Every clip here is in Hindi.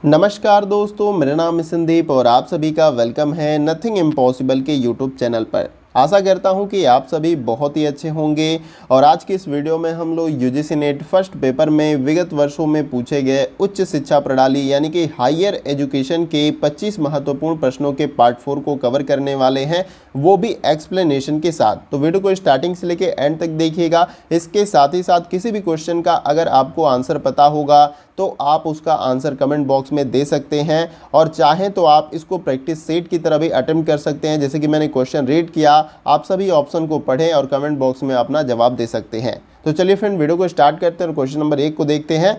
नमस्कार दोस्तों, मेरा नाम है संदीप और आप सभी का वेलकम है नथिंग इम्पॉसिबल के यूट्यूब चैनल पर। आशा करता हूं कि आप सभी बहुत ही अच्छे होंगे और आज की इस वीडियो में हम लोग यूजीसी नेट फर्स्ट पेपर में विगत वर्षों में पूछे गए उच्च शिक्षा प्रणाली यानी कि हायर एजुकेशन के 25 महत्वपूर्ण प्रश्नों के पार्ट 4 को कवर करने वाले हैं, वो भी एक्सप्लेनेशन के साथ। तो वीडियो को स्टार्टिंग से लेकर एंड तक देखिएगा। इसके साथ ही साथ किसी भी क्वेश्चन का अगर आपको आंसर पता होगा तो आप उसका आंसर कमेंट बॉक्स में दे सकते हैं और चाहें तो आप इसको प्रैक्टिस सेट की तरह भी अटेम्प्ट कर सकते हैं। जैसे कि मैंने क्वेश्चन रीड किया, आप सभी ऑप्शन को पढ़ें और कमेंट बॉक्स में अपना जवाब दे सकते हैं। तो चलिए फ्रेंड, वीडियो को स्टार्ट करते हैं और क्वेश्चन नंबर 1 को देखते हैं।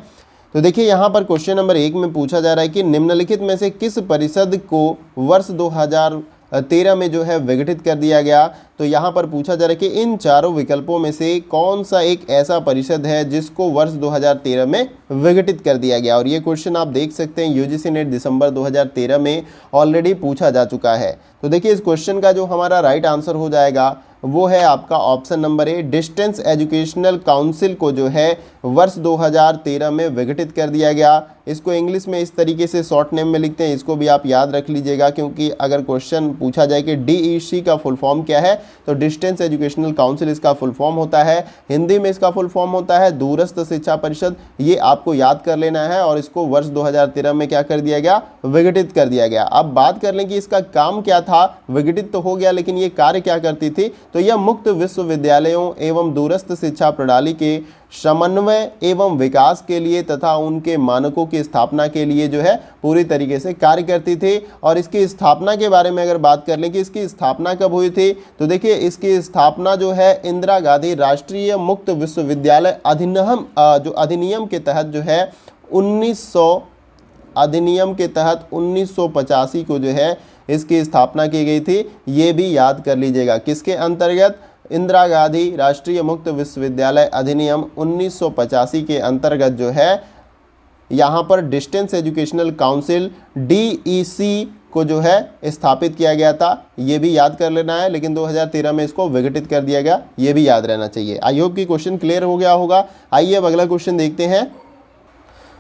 तो देखिए यहाँ पर क्वेश्चन नंबर 1 में पूछा जा रहा है कि निम्नलिखित में से किस परिषद को वर्ष 2013 में जो है विघटित कर दिया गया। तो यहाँ पर पूछा जा रहा है कि इन चारों विकल्पों में से कौन सा एक ऐसा परिषद है जिसको वर्ष 2013 में विघटित कर दिया गया। और ये क्वेश्चन आप देख सकते हैं यूजीसी नेट दिसंबर 2013 में ऑलरेडी पूछा जा चुका है। तो देखिए इस क्वेश्चन का जो हमारा राइट आंसर हो जाएगा वो है आपका option number A, distance educational council को जो है वर्ष 2013 में विघटित कर दिया गया। इसको इंग्लिश में इस तरीके से शॉर्ट नेम में लिखते हैं, इसको भी आप याद रख लीजिएगा क्योंकि अगर क्वेश्चन पूछा जाए कि डीईसी का फुल फॉर्म क्या है तो डिस्टेंस एजुकेशनल काउंसिल इसका फुल फॉर्म होता है। हिंदी में इसका फुल फॉर्म होता है दूरस्थ शिक्षा परिषद। ये आपको याद कर लेना है और इसको वर्ष 2013 में क्या कर दिया गया, विघटित कर दिया गया। अब बात कर लें कि इसका काम क्या था। विघटित तो हो गया लेकिन ये कार्य क्या करती थी, तो यह मुक्त विश्वविद्यालयों एवं दूरस्थ शिक्षा प्रणाली के समन्वय एवं विकास के लिए तथा उनके मानकों की स्थापना के लिए जो है पूरी तरीके से कार्य करती थी। और इसकी स्थापना के बारे में अगर बात कर लें कि इसकी स्थापना कब हुई थी, तो देखिए इसकी स्थापना जो है इंदिरा गांधी राष्ट्रीय मुक्त विश्वविद्यालय अधिनियम के तहत जो है 1985 को जो है इसकी स्थापना की गई थी। ये भी याद कर लीजिएगा, किसके अंतर्गत, इंदिरा गांधी राष्ट्रीय मुक्त विश्वविद्यालय अधिनियम 1985 के अंतर्गत जो है यहाँ पर डिस्टेंस एजुकेशनल काउंसिल डीईसी को जो है स्थापित किया गया था। ये भी याद कर लेना है, लेकिन 2013 में इसको विघटित कर दिया गया, ये भी याद रहना चाहिए। आई होप कि क्वेश्चन क्लियर हो गया होगा। आइए अब अगला क्वेश्चन देखते हैं।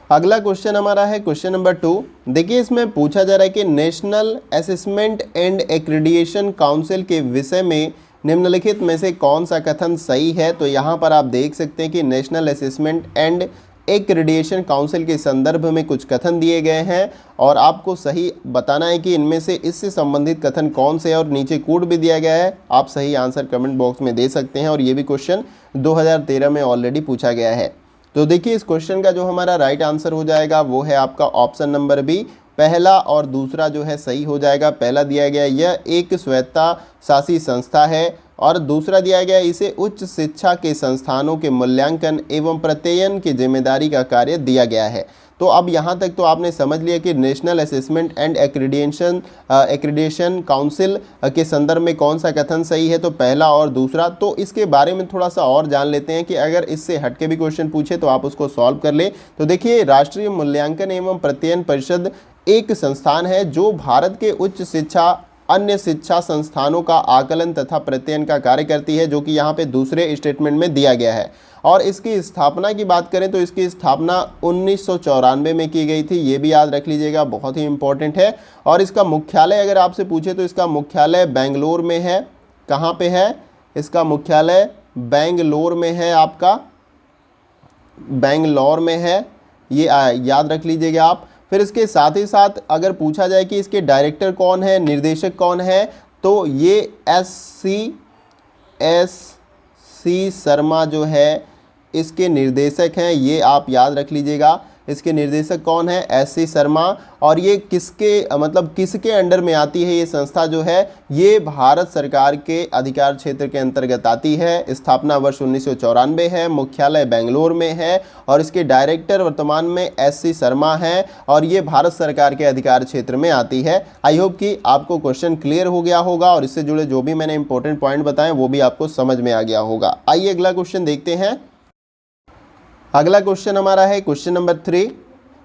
अगला क्वेश्चन हमारा है क्वेश्चन नंबर 2। देखिए इसमें पूछा जा रहा है कि national assessment and accreditation council के विषय में निम्नलिखित में से कौन सा कथन सही है। तो यहाँ पर आप देख सकते हैं कि national assessment and accreditation council के संदर्भ में कुछ कथन दिए गए हैं और आपको सही बताना है कि इनमें से इससे संबंधित कथन कौन से है और नीचे कोड भी दिया गया है। आप सही आंसर कमेंट बॉक्स में दे सकते हैं और ये भी क्वेश्चन 2013 में ऑलरेडी पूछा गया है। तो देखिए इस क्वेश्चन का जो हमारा राइट आंसर हो जाएगा वो है आपका ऑप्शन नंबर बी, पहला और दूसरा जो है सही हो जाएगा। पहला दिया गया यह एक स्वायत्ता शासी संस्था है और दूसरा दिया गया इसे उच्च शिक्षा के संस्थानों के मूल्यांकन एवं प्रत्ययन की जिम्मेदारी का कार्य दिया गया है। तो अब यहाँ तक तो आपने समझ लिया कि national assessment and accreditation council के संदर्भ में कौन सा कथन सही है, तो पहला और दूसरा। तो इसके बारे में थोड़ा सा और जान लेते हैं कि अगर इससे हटके भी क्वेश्चन पूछे तो आप उसको सॉल्व कर ले। तो देखिए राष्ट्रीय मूल्यांकन एवं प्रत्ययन परिषद एक संस्थान है जो भारत के उच्च शिक्षा अन्य शिक्षा संस्थानों का आकलन तथा प्रत्ययन का कार्य करती है, जो कि यहाँ पे दूसरे स्टेटमेंट में दिया गया है। और इसकी स्थापना की बात करें तो इसकी स्थापना 1994 में की गई थी, ये भी याद रख लीजिएगा, बहुत ही इंपॉर्टेंट है। और इसका मुख्यालय अगर आपसे पूछे तो इसका मुख्यालय बेंगलोर में है। कहाँ पे है, इसका मुख्यालय बेंगलोर में है, आपका बेंगलोर में है, ये याद रख लीजिएगा आप। फिर इसके साथ ही साथ अगर पूछा जाए कि इसके डायरेक्टर कौन है, निर्देशक कौन है, तो ये एस सी शर्मा जो है इसके निर्देशक हैं, ये आप याद रख लीजिएगा। इसके निर्देशक कौन है, एस.सी. शर्मा। और ये किसके अंडर में आती है ये संस्था जो है, ये भारत सरकार के अधिकार क्षेत्र के अंतर्गत आती है। स्थापना वर्ष 1994 है, मुख्यालय बेंगलोर में है और इसके डायरेक्टर वर्तमान में एस.सी. शर्मा हैं और ये भारत सरकार के अधिकार क्षेत्र में आती है। आई होप कि आपको क्वेश्चन क्लियर हो गया होगा और इससे जुड़े जो भी मैंने इंपॉर्टेंट पॉइंट बताए वो भी आपको समझ में आ गया होगा। आइए अगला क्वेश्चन देखते हैं। अगला क्वेश्चन हमारा है क्वेश्चन नंबर 3।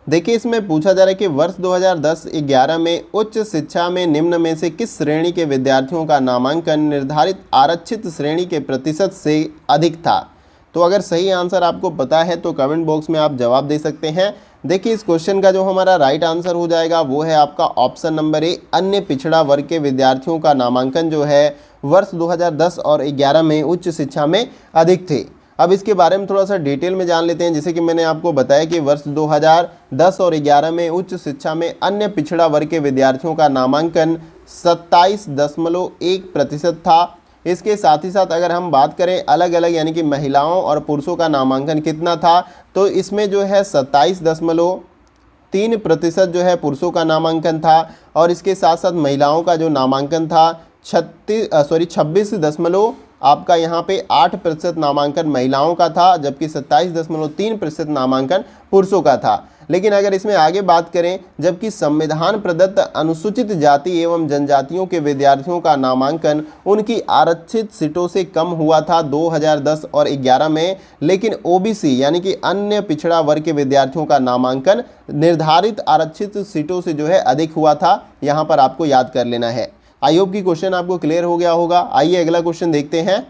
देखिए इसमें पूछा जा रहा है कि वर्ष 2010-11 में उच्च शिक्षा में निम्न में से किस श्रेणी के विद्यार्थियों का नामांकन निर्धारित आरक्षित श्रेणी के प्रतिशत से अधिक था। तो अगर सही आंसर आपको पता है तो कमेंट बॉक्स में आप जवाब दे सकते हैं। देखिए इस क्वेश्चन का जो हमारा राइट आंसर हो जाएगा वो है आपका ऑप्शन नंबर ए, अन्य पिछड़ा वर्ग के विद्यार्थियों का नामांकन जो है वर्ष 2010 और 11 में उच्च शिक्षा में अधिक थे। अब इसके बारे में थोड़ा सा डिटेल में जान लेते हैं। जैसे कि मैंने आपको बताया कि वर्ष 2010 और 11 में उच्च शिक्षा में अन्य पिछड़ा वर्ग के विद्यार्थियों का नामांकन 27.1% था। इसके साथ ही साथ अगर हम बात करें अलग अलग यानी कि महिलाओं और पुरुषों का नामांकन कितना था, तो इसमें जो है 27.3% जो है पुरुषों का नामांकन था और इसके साथ साथ महिलाओं का जो नामांकन था 26 आपका यहाँ पे 8% नामांकन महिलाओं का था, जबकि 27.3% नामांकन पुरुषों का था। लेकिन अगर इसमें आगे बात करें, जबकि संविधान प्रदत्त अनुसूचित जाति एवं जनजातियों के विद्यार्थियों का नामांकन उनकी आरक्षित सीटों से कम हुआ था 2010 और 11 में, लेकिन ओबीसी यानी कि अन्य पिछड़ा वर्ग के विद्यार्थियों का नामांकन निर्धारित आरक्षित सीटों से जो है अधिक हुआ था। यहाँ पर आपको याद कर लेना है। आई होप की क्वेश्चन आपको क्लियर हो गया होगा। आइए अगला क्वेश्चन देखते हैं।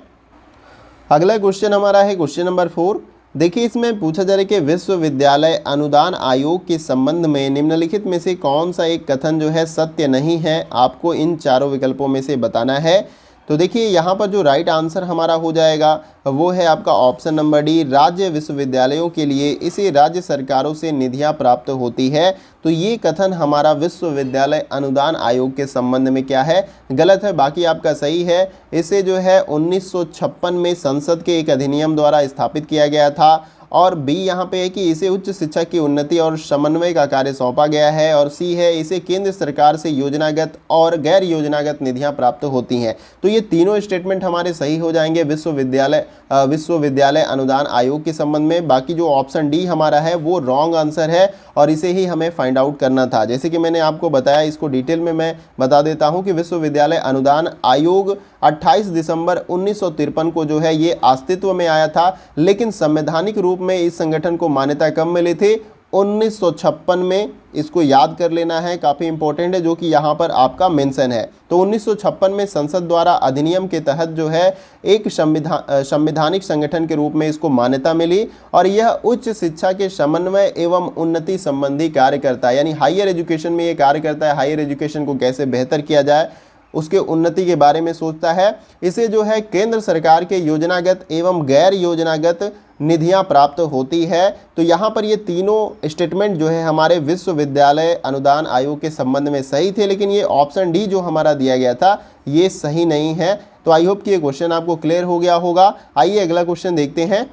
अगला क्वेश्चन हमारा है क्वेश्चन नंबर 4। देखिए इसमें पूछा जा रहा है कि विश्वविद्यालय अनुदान आयोग के संबंध में निम्नलिखित में से कौन सा एक कथन जो है सत्य नहीं है। आपको इन चारों विकल्पों में से बताना है। तो देखिए यहाँ पर जो राइट आंसर हमारा हो जाएगा वो है आपका ऑप्शन नंबर डी, राज्य विश्वविद्यालयों के लिए इसे राज्य सरकारों से निधियाँ प्राप्त होती है। तो ये कथन हमारा विश्वविद्यालय अनुदान आयोग के संबंध में क्या है, गलत है। बाकी आपका सही है। इसे जो है 1956 में संसद के एक अधिनियम द्वारा स्थापित किया गया था। और बी यहाँ पे है कि इसे उच्च शिक्षा की उन्नति और समन्वय का कार्य सौंपा गया है। और सी है इसे केंद्र सरकार से योजनागत और गैर योजनागत निधियां प्राप्त होती हैं। तो ये तीनों स्टेटमेंट हमारे सही हो जाएंगे विश्वविद्यालय अनुदान आयोग के संबंध में। बाकी जो ऑप्शन डी हमारा है वो रॉन्ग आंसर है और इसे ही हमें फाइंड आउट करना था। जैसे कि मैंने आपको बताया, इसको डिटेल में मैं बता देता हूँ कि विश्वविद्यालय अनुदान आयोग 28 दिसंबर 1953 को जो है ये अस्तित्व में आया था, लेकिन संवैधानिक रूप में इस संगठन को मान्यता कब मिली थी, 1956 में। इसको याद कर लेना है, काफ़ी इंपॉर्टेंट है, जो कि यहाँ पर आपका मेंशन है। तो 1956 में संसद द्वारा अधिनियम के तहत जो है एक संवैधानिक संगठन के रूप में इसको मान्यता मिली और यह उच्च शिक्षा के समन्वय एवं उन्नति संबंधी कार्य करता है। यानी हायर एजुकेशन में ये कार्य करता है, हायर एजुकेशन को कैसे बेहतर किया जाए उसके उन्नति के बारे में सोचता है। इसे जो है केंद्र सरकार के योजनागत एवं गैर योजनागत निधियां प्राप्त होती है। तो यहाँ पर ये तीनों स्टेटमेंट जो है हमारे विश्वविद्यालय अनुदान आयोग के संबंध में सही थे, लेकिन ये ऑप्शन डी जो हमारा दिया गया था ये सही नहीं है। तो आई होप कि ये क्वेश्चन आपको क्लियर हो गया होगा। आइए अगला क्वेश्चन देखते हैं।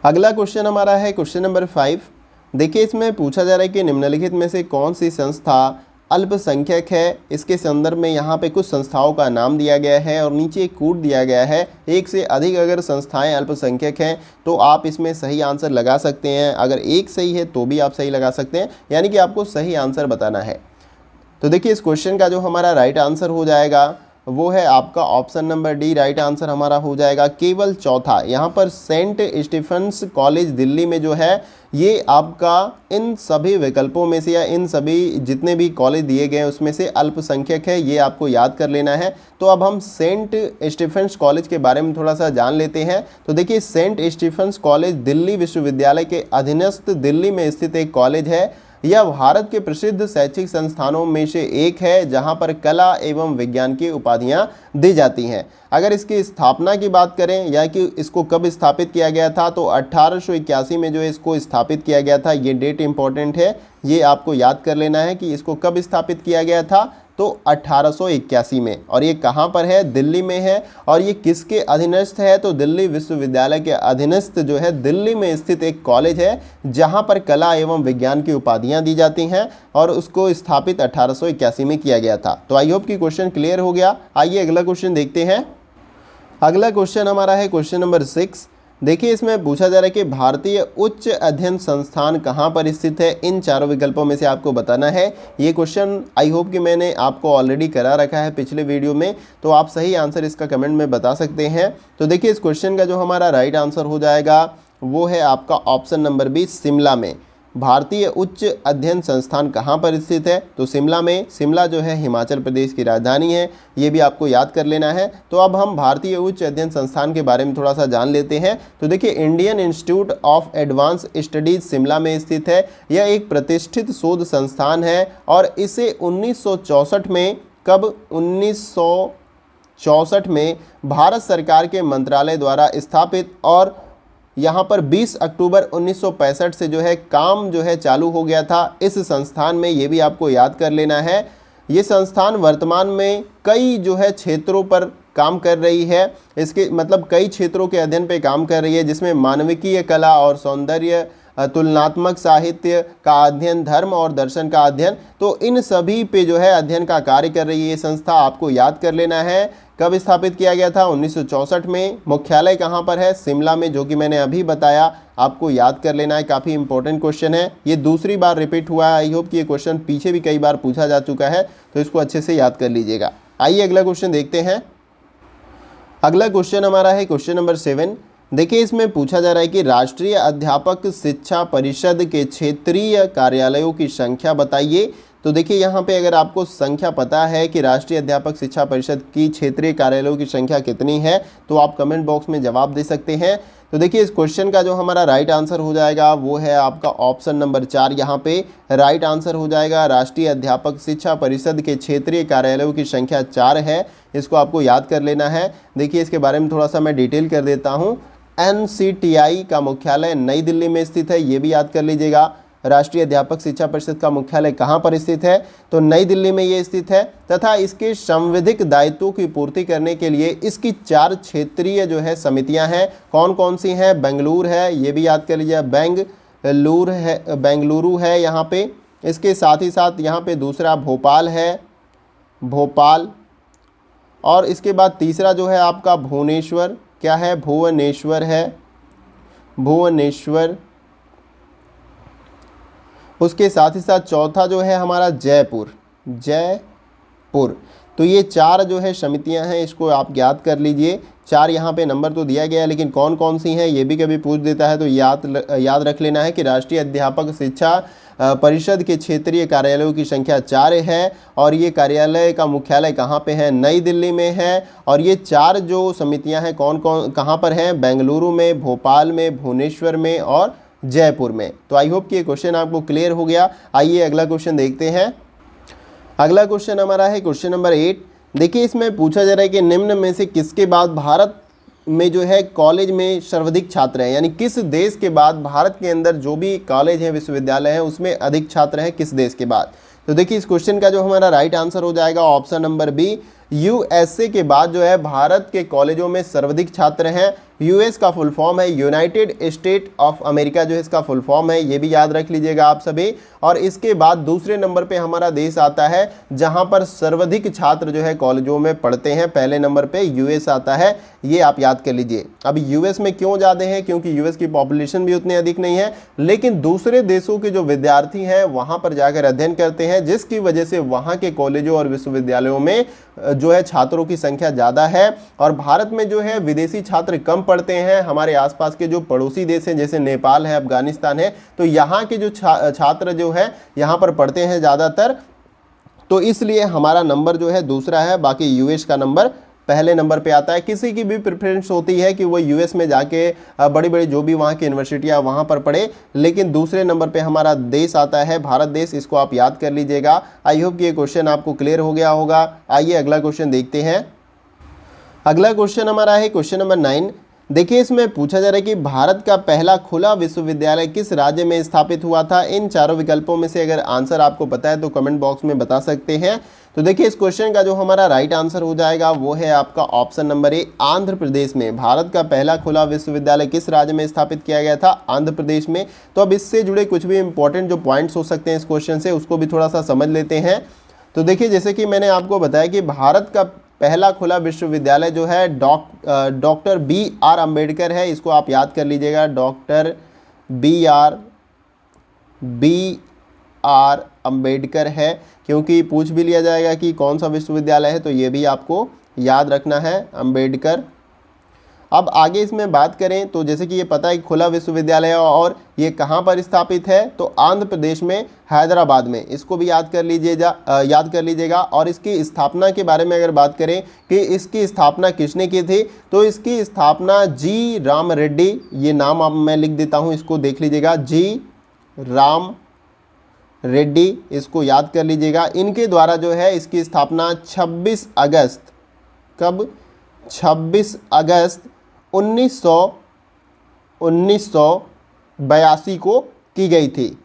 अगला क्वेश्चन हमारा है क्वेश्चन नंबर 5। देखिए इसमें पूछा जा रहा है कि निम्नलिखित में से कौन सी संस्था अल्पसंख्यक है। इसके संदर्भ में यहाँ पे कुछ संस्थाओं का नाम दिया गया है और नीचे एक कोड दिया गया है। एक से अधिक अगर संस्थाएं अल्पसंख्यक हैं तो आप इसमें सही आंसर लगा सकते हैं। अगर एक सही है तो भी आप सही लगा सकते हैं, यानी कि आपको सही आंसर बताना है। तो देखिए इस क्वेश्चन का जो हमारा राइट आंसर हो जाएगा वो है आपका option number D. Right answer हमारा हो जाएगा केवल चौथा। यहाँ पर सेंट स्टीफेंस कॉलेज दिल्ली में जो है ये आपका इन सभी विकल्पों में से या इन सभी जितने भी कॉलेज दिए गए हैं उसमें से अल्पसंख्यक है, ये आपको याद कर लेना है। तो अब हम सेंट स्टीफेंस कॉलेज के बारे में थोड़ा सा जान लेते हैं। तो देखिए सेंट स्टीफेंस कॉलेज दिल्ली विश्वविद्यालय के अधीनस्थ दिल्ली में स्थित एक कॉलेज है। यह भारत के प्रसिद्ध शैक्षिक संस्थानों में से एक है जहां पर कला एवं विज्ञान की उपाधियां दी जाती हैं। अगर इसकी स्थापना की बात करें या कि इसको कब स्थापित किया गया था, तो 1881 में जो इसको स्थापित किया गया था। ये डेट इंपॉर्टेंट है, ये आपको याद कर लेना है कि इसको कब स्थापित किया गया था, तो 1881 में। और ये कहाँ पर है, दिल्ली में है। और ये किसके अधीनस्थ है, तो दिल्ली विश्वविद्यालय के अधीनस्थ जो है दिल्ली में स्थित एक कॉलेज है जहाँ पर कला एवं विज्ञान की उपाधियाँ दी जाती हैं और उसको स्थापित 1881 में किया गया था। तो आई होप कि क्वेश्चन क्लियर हो गया। आइए अगला क्वेश्चन देखते हैं। अगला क्वेश्चन हमारा है क्वेश्चन नंबर 6। देखिए इसमें पूछा जा रहा है कि भारतीय उच्च अध्ययन संस्थान कहाँ पर स्थित है। इन चारों विकल्पों में से आपको बताना है। ये क्वेश्चन आई होप कि मैंने आपको ऑलरेडी करा रखा है पिछले वीडियो में, तो आप सही आंसर इसका कमेंट में बता सकते हैं। तो देखिए इस क्वेश्चन का जो हमारा राइट आंसर हो जाएगा वो है आपका ऑप्शन नंबर बी, शिमला में। भारतीय उच्च अध्ययन संस्थान कहाँ पर स्थित है? तो शिमला में। शिमला जो है हिमाचल प्रदेश की राजधानी है, ये भी आपको याद कर लेना है। तो अब हम भारतीय उच्च अध्ययन संस्थान के बारे में थोड़ा सा जान लेते हैं। तो देखिए, Indian institute of advance studies Shimla में स्थित है। यह एक प्रतिष्ठित शोध संस्थान है और इसे 1964 में, कब, 1964 में भारत सरकार के मंत्रालय द्वारा स्थापित, और यहाँ पर 20 अक्टूबर 1965 से जो है काम जो है चालू हो गया था इस संस्थान में, ये भी आपको याद कर लेना है। ये संस्थान वर्तमान में कई जो है क्षेत्रों पर काम कर रही है। इसके मतलब कई क्षेत्रों के अध्ययन पे काम कर रही है, जिसमें मानविकीय कला और सौंदर्य, तुलनात्मक साहित्य का अध्ययन, धर्म और दर्शन का अध्ययन, तो इन सभी पे जो है अध्ययन का कार्य कर रही है ये संस्था। आपको याद कर लेना है कब स्थापित किया गया था? 1964 में। मुख्यालय कहाँ पर है? शिमला में, जो कि मैंने अभी बताया, आपको याद कर लेना है। काफ़ी इंपॉर्टेंट क्वेश्चन है, ये दूसरी बार रिपीट हुआ है। आई होप कि ये क्वेश्चन पीछे भी कई बार पूछा जा चुका है, तो इसको अच्छे से याद कर लीजिएगा। आइए अगला क्वेश्चन देखते हैं। अगला क्वेश्चन हमारा है क्वेश्चन नंबर 7। देखिए, इसमें पूछा जा रहा है कि राष्ट्रीय अध्यापक शिक्षा परिषद के क्षेत्रीय कार्यालयों की संख्या बताइए। तो देखिए, यहाँ पे अगर आपको संख्या पता है कि राष्ट्रीय अध्यापक शिक्षा परिषद की क्षेत्रीय कार्यालयों की संख्या कितनी है, तो आप कमेंट बॉक्स में जवाब दे सकते हैं। तो देखिए, इस क्वेश्चन का जो हमारा राइट आंसर हो जाएगा वो है आपका ऑप्शन नंबर 4। यहाँ पे राइट आंसर हो जाएगा राष्ट्रीय अध्यापक शिक्षा परिषद के क्षेत्रीय कार्यालयों की संख्या 4 है। इसको आपको याद कर लेना है। देखिए, इसके बारे में थोड़ा सा मैं डिटेल कर देता हूँ। NCTI का मुख्यालय नई दिल्ली में स्थित है, ये भी याद कर लीजिएगा। राष्ट्रीय अध्यापक शिक्षा परिषद का मुख्यालय कहाँ पर स्थित है? तो नई दिल्ली में ये स्थित है, तथा इसके संविधिक दायित्वों की पूर्ति करने के लिए इसकी 4 क्षेत्रीय जो है समितियां हैं। कौन कौन सी हैं? बेंगलुरु है, ये भी याद कर लीजिए, बेंगलुरु है यहाँ पे। इसके साथ ही साथ यहाँ पे दूसरा भोपाल है, भोपाल, और इसके बाद तीसरा जो है आपका भुवनेश्वर, क्या है? भुवनेश्वर है, भुवनेश्वर। उसके साथ ही साथ चौथा जो है हमारा जयपुर, जयपुर। तो ये 4 जो है समितियां हैं, इसको आप याद कर लीजिए। 4 यहाँ पे नंबर तो दिया गया है, लेकिन कौन कौन सी हैं ये भी कभी पूछ देता है, तो याद रख लेना है कि राष्ट्रीय अध्यापक शिक्षा परिषद के क्षेत्रीय कार्यालयों की संख्या 4 है, और ये कार्यालय का मुख्यालय कहाँ पे है? नई दिल्ली में है। और ये 4 जो समितियां हैं कौन कौन कहाँ पर हैं? बेंगलुरु में, भोपाल में, भुवनेश्वर में और जयपुर में। तो आई होप कि ये क्वेश्चन आपको क्लियर हो गया। आइए अगला क्वेश्चन देखते हैं। अगला क्वेश्चन हमारा है क्वेश्चन नंबर 8। देखिए, इसमें पूछा जा रहा है कि निम्न में से किसके बाद भारत में जो है कॉलेज में सर्वाधिक छात्र हैं, यानी किस देश के बाद भारत के अंदर जो भी कॉलेज है, विश्वविद्यालय है, उसमें अधिक छात्र हैं, किस देश के बाद? तो देखिए, इस क्वेश्चन का जो हमारा राइट आंसर हो जाएगा ऑप्शन नंबर बी। USA के बाद जो है भारत के कॉलेजों में सर्वाधिक छात्र हैं। US का फुल फॉर्म है यूनाइटेड स्टेट ऑफ अमेरिका, जो इसका फुल फॉर्म है, ये भी याद रख लीजिएगा आप सभी। और इसके बाद दूसरे नंबर पे हमारा देश आता है जहां पर सर्वाधिक छात्र जो है कॉलेजों में पढ़ते हैं। पहले नंबर पे US आता है, ये आप याद कर लीजिए। अब US में क्यों ज़्यादा है? क्योंकि US की पॉपुलेशन भी उतनी अधिक नहीं है, लेकिन दूसरे देशों के जो विद्यार्थी हैं वहाँ पर जाकर अध्ययन करते हैं, जिसकी वजह से वहाँ के कॉलेजों और विश्वविद्यालयों में जो है छात्रों की संख्या ज़्यादा है। और भारत में जो है विदेशी छात्र कम पढ़ते हैं। हमारे आसपास के जो पड़ोसी देश हैं, जैसे नेपाल है, अफगानिस्तान है, तो यहाँ के जो छात्र जो है यहाँ पर पढ़ते हैं ज़्यादातर। तो इसलिए हमारा नंबर जो है दूसरा है, बाकी US का नंबर पहले नंबर पे आता है। किसी की भी प्रेफरेंस होती है कि वो US में जाके बड़ी बड़ी जो भी वहाँ की यूनिवर्सिटियाँ वहाँ पर पढ़े, लेकिन दूसरे नंबर पे हमारा देश आता है, भारत देश। इसको आप याद कर लीजिएगा। आई होप कि ये क्वेश्चन आपको क्लियर हो गया होगा। आइए अगला क्वेश्चन देखते हैं। अगला क्वेश्चन हमारा है क्वेश्चन नंबर 9। देखिए, इसमें पूछा जा रहा है कि भारत का पहला खुला विश्वविद्यालय किस राज्य में स्थापित हुआ था? इन चारों विकल्पों में से अगर आंसर आपको पता है तो कमेंट बॉक्स में बता सकते हैं। तो देखिए, इस क्वेश्चन का जो हमारा राइट आंसर हो जाएगा वो है आपका option number A, Andhra Pradesh में। भारत का पहला खुला विश्वविद्यालय किस राज्य में स्थापित किया गया था? आंध्र प्रदेश में। तो अब इससे जुड़े कुछ भी इंपॉर्टेंट जो पॉइंट्स हो सकते हैं इस क्वेश्चन से, उसको भी थोड़ा सा समझ लेते हैं। तो देखिए, जैसे कि मैंने आपको बताया कि भारत का पहला खुला विश्वविद्यालय जो है डॉक्टर BR अम्बेडकर है। इसको आप याद कर लीजिएगा, डॉक्टर BR अम्बेडकर है, क्योंकि पूछ भी लिया जाएगा कि कौन सा विश्वविद्यालय है, तो ये भी आपको याद रखना है, अम्बेडकर। अब आगे इसमें बात करें तो जैसे कि ये पता है खुला विश्वविद्यालय और ये कहाँ पर स्थापित है, तो आंध्र प्रदेश में हैदराबाद में। इसको भी याद कर लीजिएगा। और इसकी स्थापना के बारे में अगर बात करें कि इसकी स्थापना किसने की थी, तो इसकी स्थापना जी राम रेड्डी, ये नाम अब मैं लिख देता हूँ, इसको देख लीजिएगा, जी राम रेड्डी, इसको याद कर लीजिएगा। इनके द्वारा जो है इसकी स्थापना 26 अगस्त, कब, 26 अगस्त 1982 को की गई थी।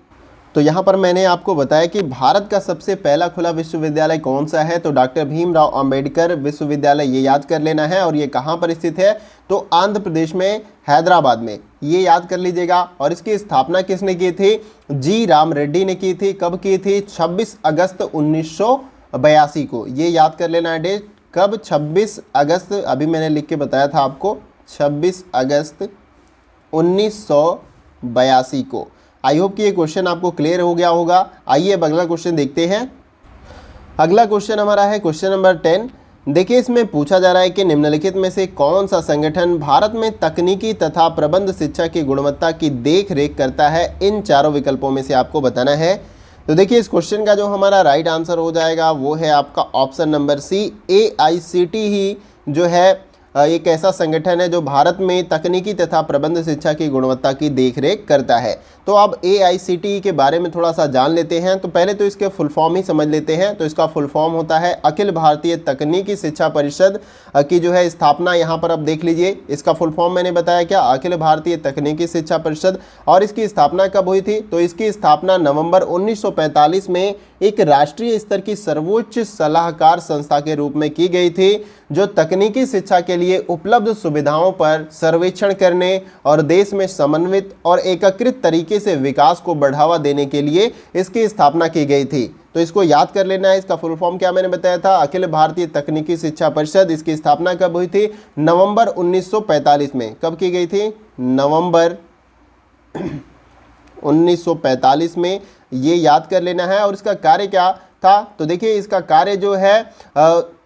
तो यहाँ पर मैंने आपको बताया कि भारत का सबसे पहला खुला विश्वविद्यालय कौन सा है, तो डॉक्टर भीमराव अंबेडकर विश्वविद्यालय, ये याद कर लेना है। और ये कहाँ पर स्थित है, तो आंध्र प्रदेश में हैदराबाद में, ये याद कर लीजिएगा। और इसकी स्थापना किसने की थी, जी राम रेड्डी ने की थी। कब की थी, 26 अगस्त 1982 को, ये याद कर लेना है डेट, कब, 26 अगस्त, अभी मैंने लिख के बताया था आपको, 26 अगस्त 1982 को। आई होप कि ये क्वेश्चन आपको क्लियर हो गया होगा। आइए अब अगला क्वेश्चन देखते हैं। अगला क्वेश्चन हमारा है क्वेश्चन नंबर 10। देखिए इसमें पूछा जा रहा है कि निम्नलिखित में से कौन सा संगठन भारत में तकनीकी तथा प्रबंध शिक्षा की गुणवत्ता की देख रेख करता है, इन चारों विकल्पों में से आपको बताना है। तो देखिए इस क्वेश्चन का जो हमारा राइट आंसर हो जाएगा वो है आपका ऑप्शन नंबर सी, AICTE जो है एक ऐसा संगठन है जो भारत में तकनीकी तथा प्रबंध शिक्षा की गुणवत्ता की देखरेख करता है। तो अब AICTE के बारे में थोड़ा सा जान लेते हैं। तो पहले तो इसके फुल फॉर्म ही समझ लेते हैं। तो इसका फुल फॉर्म होता है अखिल भारतीय तकनीकी शिक्षा परिषद की जो है स्थापना, यहाँ पर अब देख लीजिए इसका फुल फॉर्म मैंने बताया क्या, अखिल भारतीय तकनीकी शिक्षा परिषद। और इसकी स्थापना कब हुई थी, तो इसकी स्थापना नवंबर 1945 में एक राष्ट्रीय स्तर की सर्वोच्च सलाहकार संस्था के रूप में की गई थी, जो तकनीकी शिक्षा के लिए उपलब्ध सुविधाओं पर सर्वेक्षण करने और देश में समन्वित और एकीकृत तरीके से विकास को बढ़ावा देने के लिए इसकी स्थापना की गई थी। तो इसको याद कर लेना है। इसका फुल फॉर्म क्या मैंने बताया था, अखिल भारतीय तकनीकी शिक्षा परिषद। इसकी स्थापना कब हुई थी, नवंबर 1945 में। कब की गई थी, नवंबर 1945 में, ये याद कर लेना है। और इसका कार्य क्या था, तो देखिए इसका कार्य जो है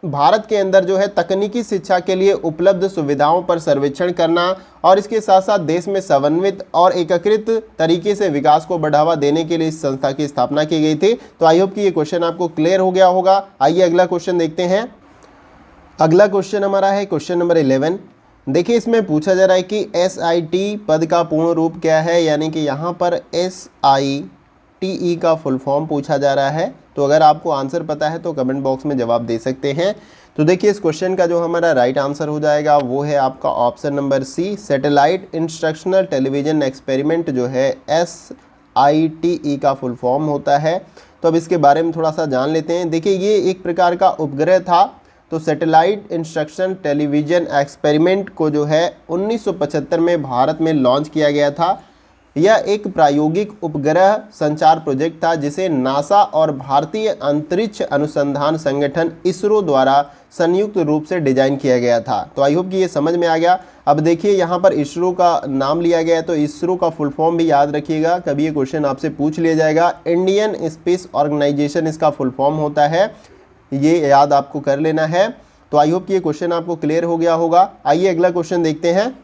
भारत के अंदर जो है तकनीकी शिक्षा के लिए उपलब्ध सुविधाओं पर सर्वेक्षण करना और इसके साथ साथ देश में समन्वित और एकीकृत तरीके से विकास को बढ़ावा देने के लिए इस संस्था की स्थापना की गई थी। तो आई होप कि ये क्वेश्चन आपको क्लियर हो गया होगा। आइए अगला क्वेश्चन देखते हैं। अगला क्वेश्चन हमारा है क्वेश्चन नंबर 11। देखिए इसमें पूछा जा रहा है कि SIT पद का पूर्ण रूप क्या है, यानी कि यहाँ पर SITE का फुल फॉर्म पूछा जा रहा है। तो अगर आपको आंसर पता है तो कमेंट बॉक्स में जवाब दे सकते हैं। तो देखिए इस क्वेश्चन का जो हमारा राइट आंसर हो जाएगा वो है आपका option number C, satellite instructional television experiment जो है SITE का फुल फॉर्म होता है। तो अब इसके बारे में थोड़ा सा जान लेते हैं। देखिए ये एक प्रकार का उपग्रह था। तो सैटेलाइट इंस्ट्रक्शन टेलीविजन एक्सपेरिमेंट को जो है 1975 में भारत में लॉन्च किया गया था। यह एक प्रायोगिक उपग्रह संचार प्रोजेक्ट था जिसे नासा और भारतीय अंतरिक्ष अनुसंधान संगठन इसरो द्वारा संयुक्त रूप से डिजाइन किया गया था। तो आई होप कि ये समझ में आ गया। अब देखिए यहाँ पर इसरो का नाम लिया गया है, तो इसरो का फुल फॉर्म भी याद रखिएगा, कभी ये क्वेश्चन आपसे पूछ लिया जाएगा। इंडियन स्पेस ऑर्गेनाइजेशन इसका फुल फॉर्म होता है, ये याद आपको कर लेना है। तो आई होप कि ये क्वेश्चन आपको क्लियर हो गया होगा। आइए अगला क्वेश्चन देखते हैं।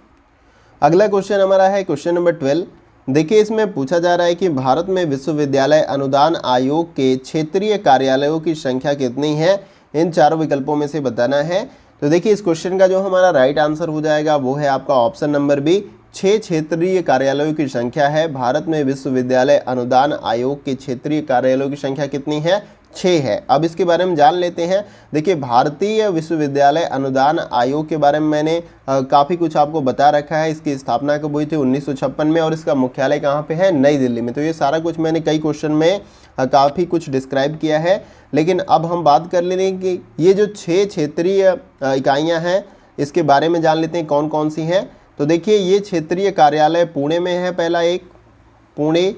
अगला क्वेश्चन हमारा है क्वेश्चन नंबर 12। देखिए इसमें पूछा जा रहा है कि भारत में विश्वविद्यालय अनुदान आयोग के क्षेत्रीय कार्यालयों की संख्या कितनी है, इन चारों विकल्पों में से बताना है। तो देखिए इस क्वेश्चन का जो हमारा राइट आंसर हो जाएगा वो है आपका ऑप्शन नंबर बी, 6 क्षेत्रीय कार्यालयों की संख्या है। भारत में विश्वविद्यालय अनुदान आयोग के क्षेत्रीय कार्यालयों की संख्या कितनी है, 6 है। अब इसके बारे में जान लेते हैं। देखिए भारतीय विश्वविद्यालय अनुदान आयोग के बारे में मैंने काफ़ी कुछ आपको बता रखा है। इसकी स्थापना कब हुई थी, 1956 में, और इसका मुख्यालय कहाँ पे है, नई दिल्ली में। तो ये सारा कुछ मैंने कई क्वेश्चन में काफ़ी कुछ डिस्क्राइब किया है। लेकिन अब हम बात कर लेंगे कि ये जो 6 क्षेत्रीय इकाइयाँ हैं इसके बारे में जान लेते हैं कौन कौन सी हैं। तो देखिए ये क्षेत्रीय कार्यालय पुणे में है, पहला एक पुणे,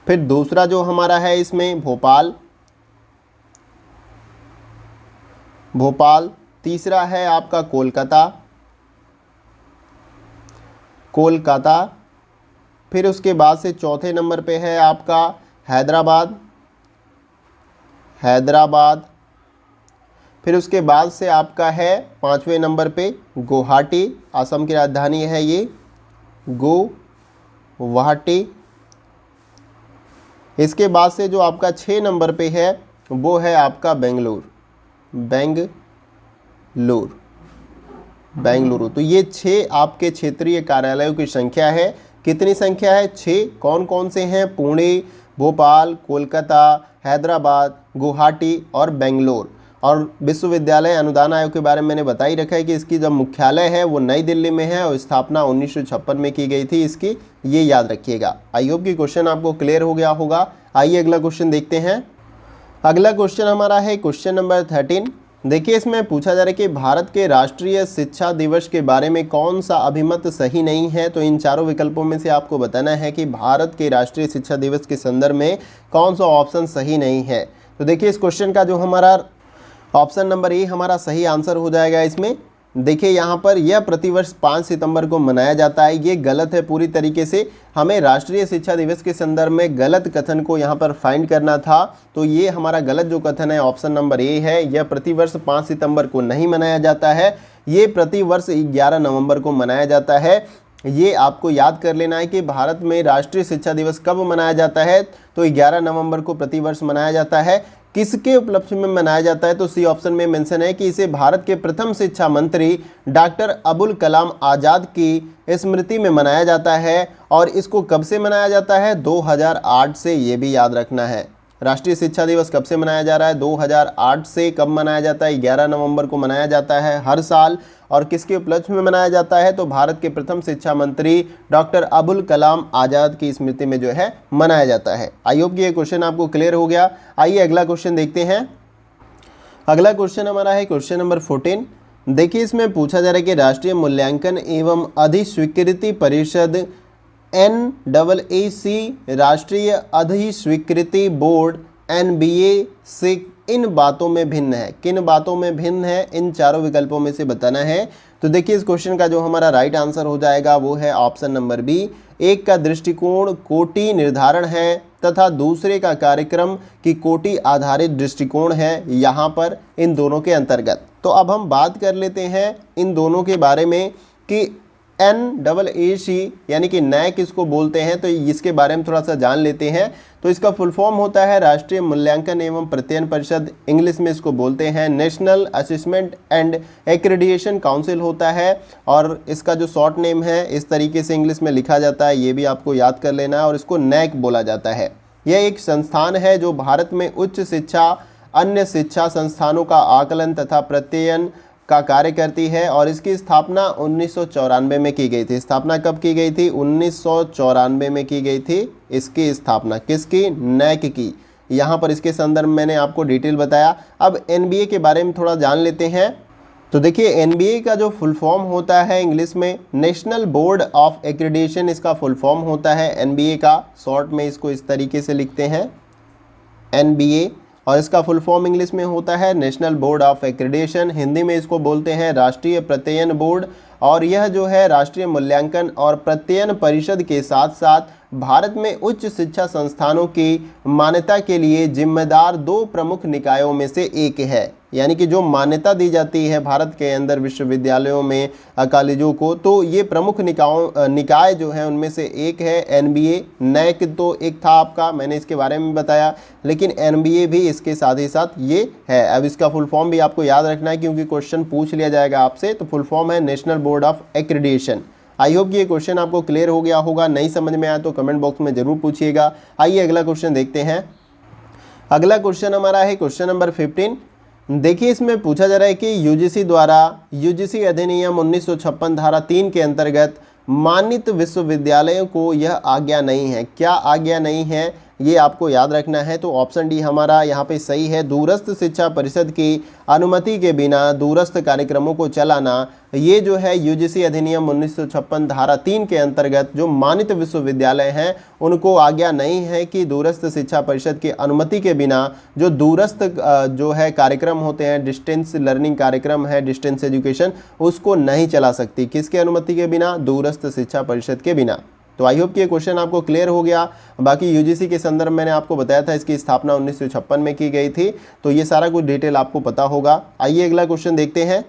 फिर दूसरा जो हमारा है इसमें भोपाल, तीसरा है आपका कोलकाता, फिर उसके बाद से चौथे नंबर पे है आपका हैदराबाद, फिर उसके बाद से आपका है 5वें नंबर पे गुवाहाटी, असम की राजधानी है ये गुवाहाटी। इसके बाद से जो आपका 6 नंबर पे है वो है आपका बेंगलुरु। तो ये 6 आपके क्षेत्रीय कार्यालयों की संख्या है। कितनी संख्या है? 6। कौन कौन से हैं? पुणे, भोपाल, कोलकाता, हैदराबाद, गुवाहाटी और बेंगलोर। और विश्वविद्यालय अनुदान आयोग के बारे में मैंने बता ही रखा है कि इसकी जब मुख्यालय है वो नई दिल्ली में है और स्थापना 1956 में की गई थी इसकी, ये याद रखिएगा। आई होप कि क्वेश्चन आपको क्लियर हो गया होगा। आइए अगला क्वेश्चन देखते हैं। अगला क्वेश्चन हमारा है क्वेश्चन नंबर 13। देखिए इसमें पूछा जा रहा है कि भारत के राष्ट्रीय शिक्षा दिवस के बारे में कौन सा अभिमत सही नहीं है। तो इन चारों विकल्पों में से आपको बताना है कि भारत के राष्ट्रीय शिक्षा दिवस के संदर्भ में कौन सा ऑप्शन सही नहीं है। तो देखिए इस क्वेश्चन का जो हमारा ऑप्शन नंबर ए हमारा सही आंसर हो जाएगा। इसमें देखिए यहाँ पर यह प्रतिवर्ष 5 सितंबर को मनाया जाता है, ये गलत है पूरी तरीके से। हमें राष्ट्रीय शिक्षा दिवस के संदर्भ में गलत कथन को यहाँ पर फाइंड करना था। तो ये हमारा गलत जो कथन है ऑप्शन नंबर ए है, यह प्रतिवर्ष 5 सितंबर को नहीं मनाया जाता है, ये प्रतिवर्ष 11 नवंबर को मनाया जाता है। ये आपको याद कर लेना है कि भारत में राष्ट्रीय शिक्षा दिवस कब मनाया जाता है, तो 11 नवंबर को प्रतिवर्ष मनाया जाता है। किसके उपलक्ष्य में मनाया जाता है? तो सी ऑप्शन में मेंशन है कि इसे भारत के प्रथम शिक्षा मंत्री डॉक्टर अबुल कलाम आज़ाद की स्मृति में मनाया जाता है। और इसको कब से मनाया जाता है? 2008 से, ये भी याद रखना है। राष्ट्रीय शिक्षा दिवस कब से मनाया जा रहा है? 2008 से। कब मनाया जाता है? 11 नवंबर को मनाया जाता है हर साल। और किसके उपलक्ष्य में मनाया जाता है? तो भारत के प्रथम शिक्षा मंत्री डॉक्टर अबुल कलाम आज़ाद की स्मृति में जो है मनाया जाता है। आई होप कि ये क्वेश्चन आपको क्लियर हो गया। आइए अगला क्वेश्चन देखते हैं। अगला क्वेश्चन हमारा है क्वेश्चन नंबर 14। देखिए इसमें पूछा जा रहा है कि राष्ट्रीय मूल्यांकन एवं अधिस्वीकृति परिषद NAAC राष्ट्रीय अधिस्वीकृति बोर्ड NBA से इन बातों में भिन्न है। किन बातों में भिन्न है? इन चारों विकल्पों में से बताना है। तो देखिए इस क्वेश्चन का जो हमारा राइट आंसर हो जाएगा वो है ऑप्शन नंबर बी। एक का दृष्टिकोण कोटि निर्धारण है तथा दूसरे का कार्यक्रम की कोटि आधारित दृष्टिकोण है यहाँ पर इन दोनों के अंतर्गत। तो अब हम बात कर लेते हैं इन दोनों के बारे में कि NAAC यानी कि NAAC किसको बोलते हैं, तो इसके बारे में थोड़ा सा जान लेते हैं। तो इसका फुल फॉर्म होता है राष्ट्रीय मूल्यांकन एवं प्रत्ययन परिषद, इंग्लिश में इसको बोलते हैं national assessment and accreditation council होता है। और इसका जो शॉर्ट नेम है इस तरीके से इंग्लिश में लिखा जाता है, ये भी आपको याद कर लेना है। और इसको NAAC बोला जाता है। यह एक संस्थान है जो भारत में उच्च शिक्षा, अन्य शिक्षा संस्थानों का आकलन तथा प्रत्ययन का कार्य करती है। और इसकी स्थापना 1994 में की गई थी। स्थापना कब की गई थी? 1994 में की गई थी इसकी स्थापना। किसकी? NAAC की। यहाँ पर इसके संदर्भ में मैंने आपको डिटेल बताया। अब NBA के बारे में थोड़ा जान लेते हैं। तो देखिए NBA का जो फुल फॉर्म होता है इंग्लिश में नेशनल बोर्ड ऑफ एक्रेडिटेशन, इसका फुल फॉर्म होता है NBA का। शॉर्ट में इसको इस तरीके से लिखते हैं NBA। और इसका फुल फॉर्म इंग्लिश में होता है national board of accreditation, Hindi में इसको बोलते हैं राष्ट्रीय प्रत्ययन बोर्ड। और यह जो है राष्ट्रीय मूल्यांकन और प्रत्ययन परिषद के साथ साथ भारत में उच्च शिक्षा संस्थानों की मान्यता के लिए जिम्मेदार 2 प्रमुख निकायों में से एक है। यानी कि जो मान्यता दी जाती है भारत के अंदर विश्वविद्यालयों में, कॉलेजों को, तो ये प्रमुख निकाय जो है उनमें से एक है NBA। NAAC तो एक था आपका, मैंने इसके बारे में बताया, लेकिन NBA भी इसके साथ ही साथ ये है। अब इसका फुल फॉर्म भी आपको याद रखना है क्योंकि क्वेश्चन पूछ लिया जाएगा आपसे। तो फुल फॉर्म है national board of accreditation. I hope कि ये क्वेश्चन आपको क्लियर हो गया होगा। नहीं समझ में आया तो कमेंट बॉक्स में जरूर पूछिएगा। आइए अगला क्वेश्चन देखते हैं। अगला क्वेश्चन हमारा है क्वेश्चन नंबर 15। देखिए इसमें पूछा जा रहा है कि UGC द्वारा UGC अधिनियम 1956 धारा 3 के अंतर्गत मान्यत विश्वविद्यालयों को यह आज्ञा नहीं है। क्या आज्ञा नहीं है ये आपको याद रखना है। तो ऑप्शन डी हमारा यहाँ पे सही है। दूरस्थ शिक्षा परिषद की अनुमति के बिना दूरस्थ कार्यक्रमों को चलाना, ये जो है UGC अधिनियम 1956 धारा 3 के अंतर्गत जो मान्यत विश्वविद्यालय हैं उनको आज्ञा नहीं है कि दूरस्थ शिक्षा परिषद की अनुमति के बिना जो दूरस्थ जो है कार्यक्रम होते हैं, डिस्टेंस लर्निंग कार्यक्रम है, डिस्टेंस एजुकेशन, उसको नहीं चला सकती। किसके अनुमति के बिना? दूरस्थ शिक्षा परिषद के बिना। तो आई होप कि ये क्वेश्चन आपको क्लियर हो गया। बाकी यूजीसी के संदर्भ मैंने आपको बताया था, इसकी स्थापना 1956 में की गई थी, तो ये सारा कुछ डिटेल आपको पता होगा। आइए अगला क्वेश्चन देखते हैं।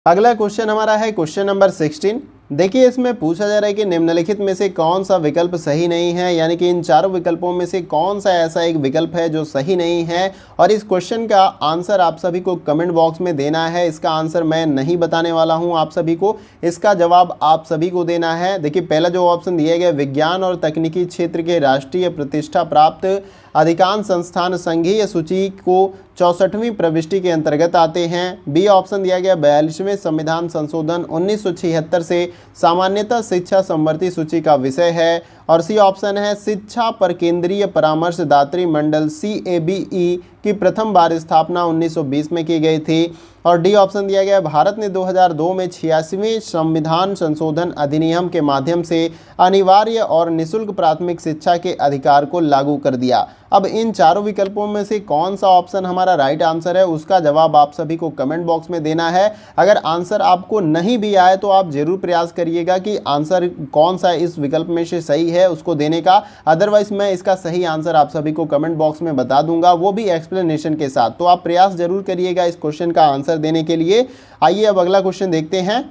अगला क्वेश्चन हमारा है क्वेश्चन नंबर 16। देखिए इसमें पूछा जा रहा है कि निम्नलिखित में से कौन सा विकल्प सही नहीं है, यानी कि इन चारों विकल्पों में से कौन सा ऐसा एक विकल्प है जो सही नहीं है। और इस क्वेश्चन का आंसर आप सभी को कमेंट बॉक्स में देना है। इसका आंसर मैं नहीं बताने वाला हूं आप सभी को, इसका जवाब आप सभी को देना है। देखिए पहला जो ऑप्शन दिया गया, विज्ञान और तकनीकी क्षेत्र के राष्ट्रीय प्रतिष्ठा प्राप्त अधिकांश संस्थान संघीय सूची को 64वीं प्रविष्टि के अंतर्गत आते हैं। बी ऑप्शन दिया गया, 42वें संविधान संशोधन 1976 से सामान्यतः शिक्षा संवर्ती सूची का विषय है। और सी ऑप्शन है, शिक्षा पर केंद्रीय परामर्शदात्री मंडल CABE की प्रथम बार स्थापना 1920 में की गई थी। और डी ऑप्शन दिया गया, भारत ने 2002 में 86वें संविधान संशोधन अधिनियम के माध्यम से अनिवार्य और निःशुल्क प्राथमिक शिक्षा के अधिकार को लागू कर दिया। अब इन चारों विकल्पों में से कौन सा ऑप्शन हमारा राइट आंसर है, उसका जवाब आप सभी को कमेंट बॉक्स में देना है। अगर आंसर आपको नहीं भी आए तो आप जरूर प्रयास करिएगा कि आंसर कौन सा इस विकल्प में से सही है उसको देने का। अदरवाइज मैं इसका सही आंसर आप सभी को कमेंट बॉक्स में बता दूंगा, वो भी एक्सप्लेनेशन के साथ। तो आप प्रयास जरूर करिएगा इस क्वेश्चन का आंसर देने के लिए। आइए अब अगला क्वेश्चन देखते हैं।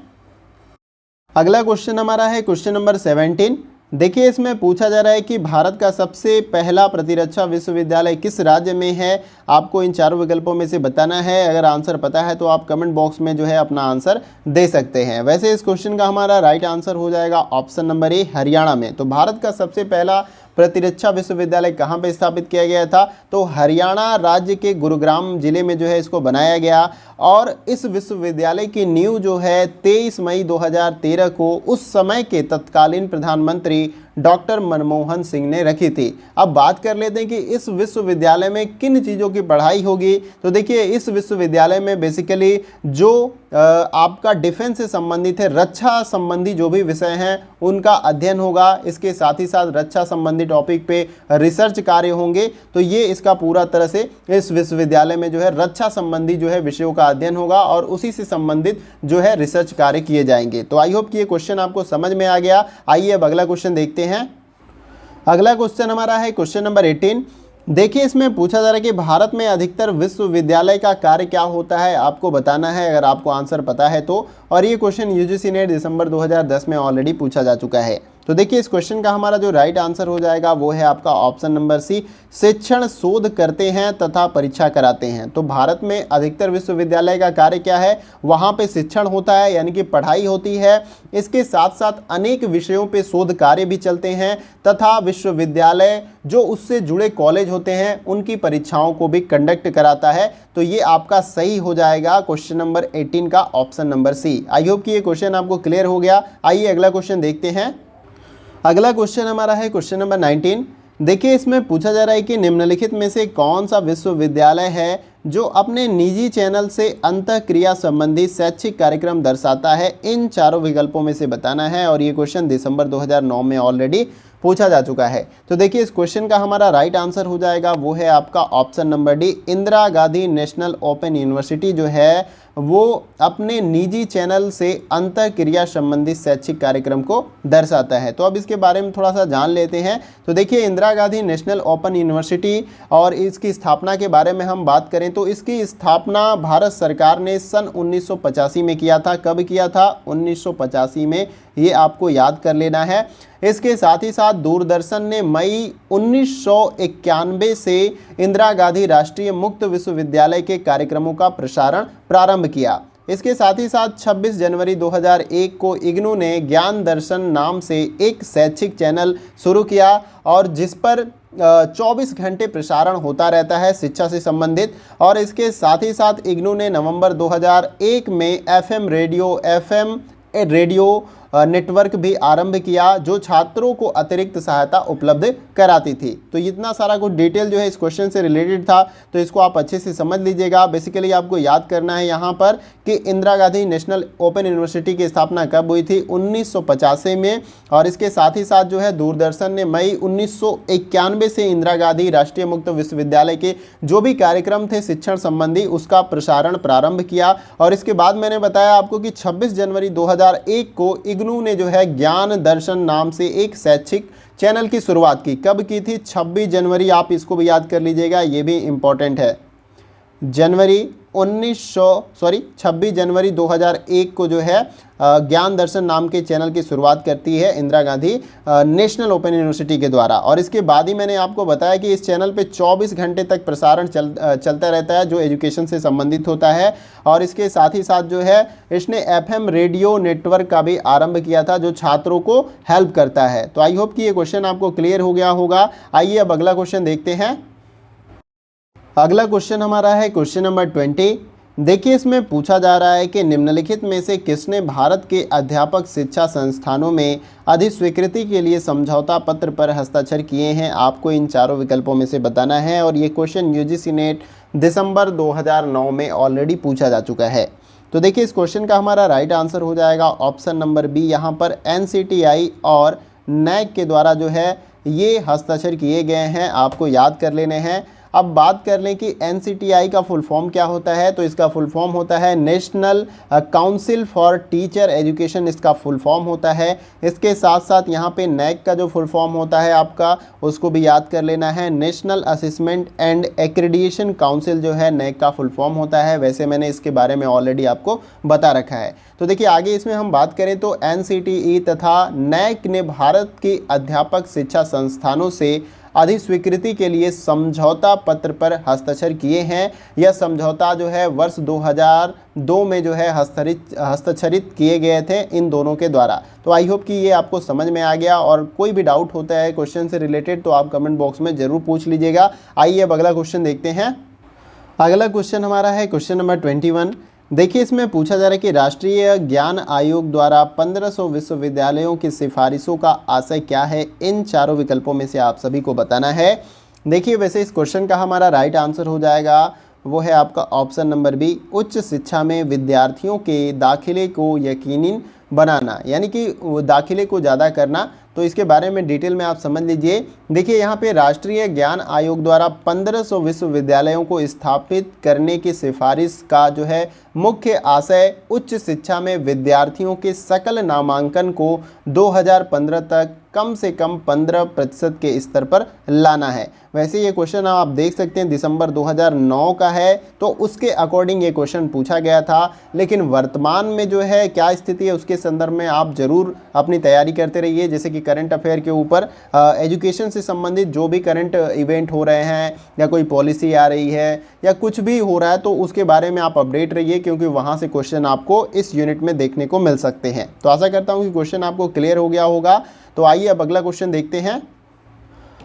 अगला क्वेश्चन हमारा है क्वेश्चन नंबर 17। देखिए इसमें पूछा जा रहा है कि भारत का सबसे पहला प्रतिरक्षा विश्वविद्यालय किस राज्य में है। आपको इन चारों विकल्पों में से बताना है। अगर आंसर पता है तो आप कमेंट बॉक्स में जो है अपना आंसर दे सकते हैं। वैसे इस क्वेश्चन का हमारा राइट आंसर हो जाएगा ऑप्शन नंबर ए, हरियाणा में। तो भारत का सबसे पहला प्रतिरक्षा विश्वविद्यालय कहाँ पे स्थापित किया गया था, तो हरियाणा राज्य के गुरुग्राम जिले में जो है इसको बनाया गया। और इस विश्वविद्यालय की नींव जो है 23 मई 2013 को उस समय के तत्कालीन प्रधानमंत्री डॉक्टर मनमोहन सिंह ने रखी थी। अब बात कर लेते हैं कि इस विश्वविद्यालय में किन चीज़ों की पढ़ाई होगी। तो देखिए इस विश्वविद्यालय में बेसिकली जो आपका डिफेंस से संबंधित है, रक्षा संबंधी जो भी विषय हैं उनका अध्ययन होगा। इसके साथ ही साथ रक्षा संबंधी टॉपिक पे रिसर्च कार्य होंगे। तो ये इसका पूरा तरह से इस विश्वविद्यालय में जो है रक्षा संबंधी जो है विषयों का अध्ययन होगा और उसी से संबंधित जो है रिसर्च कार्य किए जाएंगे। तो आई होप कि ये क्वेश्चन आपको समझ में आ गया। आइए अब अगला क्वेश्चन देखते हैं। अगला क्वेश्चन हमारा है क्वेश्चन नंबर 18। देखिए इसमें पूछा जा रहा है कि भारत में अधिकतर विश्वविद्यालय का कार्य क्या होता है, आपको बताना है अगर आपको आंसर पता है तो। और ये क्वेश्चन यूजीसी नेट दिसंबर 2010 में ऑलरेडी पूछा जा चुका है। तो देखिए इस क्वेश्चन का हमारा जो राइट आंसर हो जाएगा वो है आपका ऑप्शन नंबर सी, शिक्षण शोध करते हैं तथा परीक्षा कराते हैं। तो भारत में अधिकतर विश्वविद्यालय का कार्य क्या है, वहाँ पे शिक्षण होता है यानी कि पढ़ाई होती है। इसके साथ साथ अनेक विषयों पे शोध कार्य भी चलते हैं तथा विश्वविद्यालय जो उससे जुड़े कॉलेज होते हैं उनकी परीक्षाओं को भी कंडक्ट कराता है। तो ये आपका सही हो जाएगा क्वेश्चन नंबर 18 का option number C. I hope कि ये क्वेश्चन आपको क्लियर हो गया। आइए अगला क्वेश्चन देखते हैं। अगला क्वेश्चन हमारा है क्वेश्चन नंबर 19। देखिए इसमें पूछा जा रहा है कि निम्नलिखित में से कौन सा विश्वविद्यालय है जो अपने निजी चैनल से अंतःक्रिया संबंधी शैक्षिक कार्यक्रम दर्शाता है। इन चारों विकल्पों में से बताना है और ये क्वेश्चन दिसंबर 2009 में ऑलरेडी पूछा जा चुका है। तो देखिए इस क्वेश्चन का हमारा राइट आंसर हो जाएगा वो है आपका option number D, Indira Gandhi national open university जो है वो अपने निजी चैनल से अंतःक्रिया संबंधी शैक्षिक कार्यक्रम को दर्शाता है। तो अब इसके बारे में थोड़ा सा जान लेते हैं। तो देखिए Indira Gandhi national open university और इसकी स्थापना के बारे में हम बात करें तो इसकी स्थापना भारत सरकार ने सन 1985 में किया था। कब किया था, 1985 में, ये आपको याद कर लेना है। इसके साथ ही साथ दूरदर्शन ने मई 1991 से इंदिरा गांधी राष्ट्रीय मुक्त विश्वविद्यालय के कार्यक्रमों का प्रसारण प्रारंभ किया। इसके साथ ही साथ 26 जनवरी 2001 को इग्नू ने ज्ञान दर्शन नाम से एक शैक्षिक चैनल शुरू किया और जिस पर 24 घंटे प्रसारण होता रहता है शिक्षा से संबंधित। और इसके साथ ही साथ इग्नू ने नवंबर 2001 में एफएम रेडियो नेटवर्क भी आरंभ किया जो छात्रों को अतिरिक्त सहायता उपलब्ध कराती थी। तो इतना सारा कुछ डिटेल जो है इस क्वेश्चन से रिलेटेड था, तो इसको आप अच्छे से समझ लीजिएगा। बेसिकली आपको याद करना है यहाँ पर कि Indira Gandhi national open university की स्थापना कब हुई थी, 1985 में। और इसके साथ ही साथ जो है दूरदर्शन ने मई 1991 से इंदिरा गांधी राष्ट्रीय मुक्त विश्वविद्यालय के जो भी कार्यक्रम थे शिक्षण संबंधी उसका प्रसारण प्रारंभ किया। और इसके बाद मैंने बताया आपको कि 26 जनवरी 2001 को इग्नू ने जो है ज्ञान दर्शन नाम से एक शैक्षिक चैनल की शुरुआत की। कब की थी? 26 जनवरी, आप इसको भी याद कर लीजिएगा, ये भी इम्पोर्टेंट है। 26 जनवरी 2001 को जो है ज्ञान दर्शन नाम के चैनल की शुरुआत करती है Indira Gandhi national open university के द्वारा। और इसके बाद ही मैंने आपको बताया कि इस चैनल पे 24 घंटे तक प्रसारण चलता रहता है जो एजुकेशन से संबंधित होता है। और इसके साथ ही साथ जो है इसने FM रेडियो नेटवर्क का भी आरंभ किया था जो छात्रों को हेल्प करता है। तो आई होप कि ये क्वेश्चन आपको क्लियर हो गया होगा। आइए अब अगला क्वेश्चन देखते हैं। अगला क्वेश्चन हमारा है क्वेश्चन नंबर 20। देखिए इसमें पूछा जा रहा है कि निम्नलिखित में से किसने भारत के अध्यापक शिक्षा संस्थानों में अधिस्वीकृति के लिए समझौता पत्र पर हस्ताक्षर किए हैं। आपको इन चारों विकल्पों में से बताना है और ये क्वेश्चन UGC नेट दिसंबर 2009 में ऑलरेडी पूछा जा चुका है। तो देखिए इस क्वेश्चन का हमारा राइट आंसर हो जाएगा ऑप्शन नंबर बी। यहाँ पर NCTI और NAC के द्वारा जो है ये हस्ताक्षर किए गए हैं, आपको याद कर लेने हैं। अब बात कर लें कि NCTI का फुल फॉर्म क्या होता है, तो इसका फुल फॉर्म होता है national council for teacher education, इसका फुल फॉर्म होता है। इसके साथ साथ यहाँ पे NAC का जो फुल फॉर्म होता है आपका, उसको भी याद कर लेना है, national assessment and accreditation council जो है NAC का फुल फॉर्म होता है। वैसे मैंने इसके बारे में ऑलरेडी आपको बता रखा है। तो देखिए आगे इसमें हम बात करें तो NCTE तथा NAC ने भारत के अध्यापक शिक्षा संस्थानों से अधिस्वीकृति के लिए समझौता पत्र पर हस्ताक्षर किए हैं। यह समझौता जो है वर्ष 2002 में जो है हस्ताक्षरित किए गए थे इन दोनों के द्वारा। तो आई होप कि ये आपको समझ में आ गया और कोई भी डाउट होता है क्वेश्चन से रिलेटेड तो आप कमेंट बॉक्स में ज़रूर पूछ लीजिएगा। आइए अब अगला क्वेश्चन देखते हैं। अगला क्वेश्चन हमारा है क्वेश्चन नंबर 21। देखिए इसमें पूछा जा रहा है कि राष्ट्रीय ज्ञान आयोग द्वारा 1500 विश्वविद्यालयों की सिफारिशों का आशय क्या है। इन चारों विकल्पों में से आप सभी को बताना है। देखिए वैसे इस क्वेश्चन का हमारा राइट आंसर हो जाएगा, वो है आपका ऑप्शन नंबर बी, उच्च शिक्षा में विद्यार्थियों के दाखिले को यकीनी बनाना, यानी कि दाखिले को ज़्यादा करना। तो इसके बारे में डिटेल में आप समझ लीजिए। देखिए यहाँ पे राष्ट्रीय ज्ञान आयोग द्वारा 1500 विश्वविद्यालयों को स्थापित करने की सिफारिश का जो है मुख्य आशय उच्च शिक्षा में विद्यार्थियों के सकल नामांकन को 2015 तक कम से कम 15% के स्तर पर लाना है। वैसे ये क्वेश्चन आप देख सकते हैं दिसंबर 2009 का है, तो उसके अकॉर्डिंग ये क्वेश्चन पूछा गया था। लेकिन वर्तमान में जो है क्या स्थिति है उसके संदर्भ में आप ज़रूर अपनी तैयारी करते रहिए। जैसे कि करंट अफेयर के ऊपर एजुकेशन से संबंधित जो भी करंट इवेंट हो रहे हैं या कोई पॉलिसी आ रही है या कुछ भी हो रहा है तो उसके बारे में आप अपडेट रहिए, क्योंकि वहाँ से क्वेश्चन आपको इस यूनिट में देखने को मिल सकते हैं। तो आशा करता हूँ कि क्वेश्चन आपको क्लियर हो गया होगा। तो आइए अब अगला क्वेश्चन देखते हैं।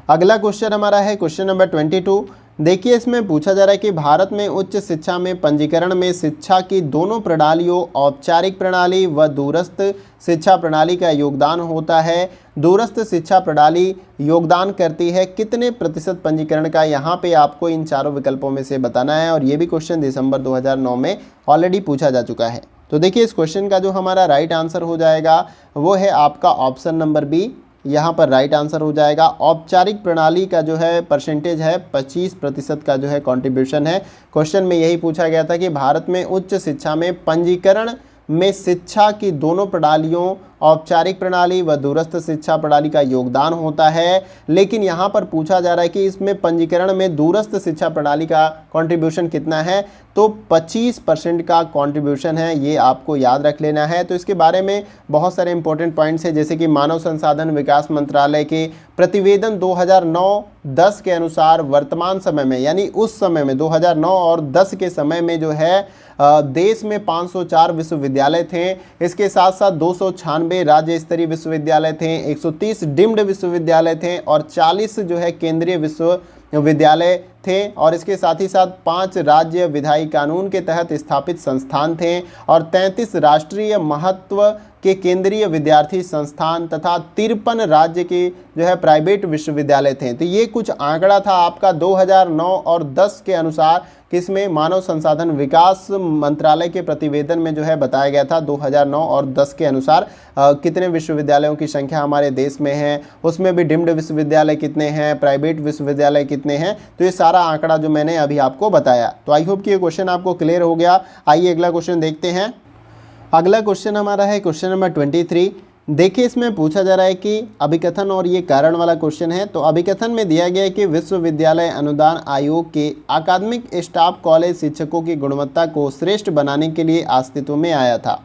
अगला क्वेश्चन हमारा है क्वेश्चन नंबर 22। देखिए इसमें पूछा जा रहा है कि भारत में उच्च शिक्षा में पंजीकरण में शिक्षा की दोनों प्रणालियों औपचारिक प्रणाली व दूरस्थ शिक्षा प्रणाली का योगदान होता है। दूरस्थ शिक्षा प्रणाली योगदान करती है कितने प्रतिशत पंजीकरण का, यहाँ पे आपको इन चारों विकल्पों में से बताना है। और ये भी क्वेश्चन दिसंबर 2009 में ऑलरेडी पूछा जा चुका है। तो देखिए इस क्वेश्चन का जो हमारा राइट आंसर हो जाएगा वो है आपका ऑप्शन नंबर बी। यहाँ पर राइट आंसर हो जाएगा औपचारिक प्रणाली का जो है परसेंटेज है 25% का जो है कंट्रीब्यूशन है। क्वेश्चन में यही पूछा गया था कि भारत में उच्च शिक्षा में पंजीकरण में शिक्षा की दोनों प्रणालियों औपचारिक प्रणाली व दूरस्थ शिक्षा प्रणाली का योगदान होता है। लेकिन यहाँ पर पूछा जा रहा है कि इसमें पंजीकरण में दूरस्थ शिक्षा प्रणाली का कंट्रीब्यूशन कितना है, तो 25% का कंट्रीब्यूशन है, ये आपको याद रख लेना है। तो इसके बारे में बहुत सारे इंपॉर्टेंट पॉइंट्स हैं, जैसे कि मानव संसाधन विकास मंत्रालय के प्रतिवेदन 2009-10 के अनुसार वर्तमान समय में, यानी उस समय में 2009 और 10 के समय में जो है देश में 504 विश्वविद्यालय थे। इसके साथ साथ 296 राज्य स्तरीय विश्वविद्यालय थे, 130 डीम्ड विश्वविद्यालय थे और 40 जो है केंद्रीय विश्वविद्यालय थे। और इसके साथ ही साथ 5 राज्य विधायी कानून के तहत स्थापित संस्थान थे और 33 राष्ट्रीय महत्व के केंद्रीय विद्यार्थी संस्थान तथा 53 राज्य के जो है प्राइवेट विश्वविद्यालय थे। तो ये कुछ आंकड़ा था आपका 2009 और 10 के अनुसार, किसमें मानव संसाधन विकास मंत्रालय के प्रतिवेदन में जो है बताया गया था 2009 और 10 के अनुसार कितने विश्वविद्यालयों की संख्या हमारे देश में है, उसमें भी डीम्ड विश्वविद्यालय कितने हैं, प्राइवेट विश्वविद्यालय कितने हैं। तो ये सारा आंकड़ा जो मैंने अभी आपको बताया। तो आई होप कि ये क्वेश्चन आपको क्लियर हो गया। आइए अगला क्वेश्चन देखते हैं। अगला क्वेश्चन हमारा है क्वेश्चन नंबर 23। देखिए इसमें पूछा जा रहा है कि अभिकथन, और ये कारण वाला क्वेश्चन है। तो अभिकथन में दिया गया है कि विश्वविद्यालय अनुदान आयोग के अकादमिक स्टाफ कॉलेज शिक्षकों की गुणवत्ता को श्रेष्ठ बनाने के लिए अस्तित्व में आया था।